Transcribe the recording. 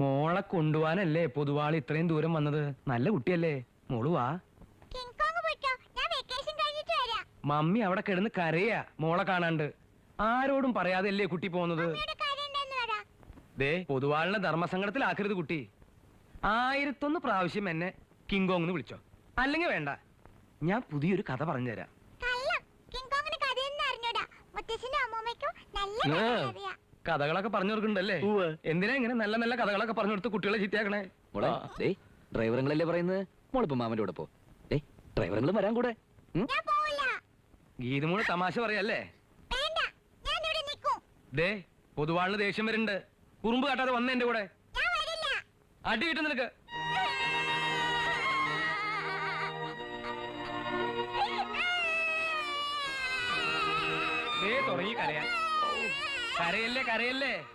മോളെ കൊണ്ടുപോവാനല്ലേ പൊതുവാൾ ഇത്രയും ദൂരം വന്നത്. നല്ല കുട്ടിയല്ലേ, മോള് വാ. മമ്മി അവിടെ കിടന്ന് കരയാ മോളെ കാണാണ്ട്. ആരോടും പറയാതെല്ലേ കുട്ടി പോകുന്നത്. ദേ പൊതുവാളിനെ ധർമ്മസങ്കടത്തിലാക്കരുത് കുട്ടി. 1001 പ്രാവശ്യം എന്നെ കിങ്കോങ് എന്ന് വിളിച്ചോ, അല്ലെങ്കിൽ വേണ്ട. ഞാൻ പുതിയൊരു കഥ പറഞ്ഞുതരാം. കഥകളൊക്കെ പറഞ്ഞു കൊടുക്കണ്ടല്ലേ. എന്തിനാ ഇങ്ങനെ നല്ല നല്ല കഥകളൊക്കെ പറഞ്ഞു കൊടുത്ത് കുട്ടികളെ ചീത്തയാക്കണേ. ഡ്രൈവറുകളല്ലേ പറയുന്നത്, മോളിപ്പോ മാമന്റെ കൂടെ പോ. ഡ്രൈവറുകളും വരാൻ കൂടെ. ഗീതമോള് തമാശ പറയല്ലേ. ദേ പൊതുവാളിന് ദേഷ്യം വരുന്നുണ്ട്. കുറുമ്പ് കാട്ടാതെ വന്ന എന്റെ കൂടെ. അടി കിട്ടും നിനക്ക്. തുടങ്ങി കരയാൻ. കരയല്ലേ കരയല്ലേ.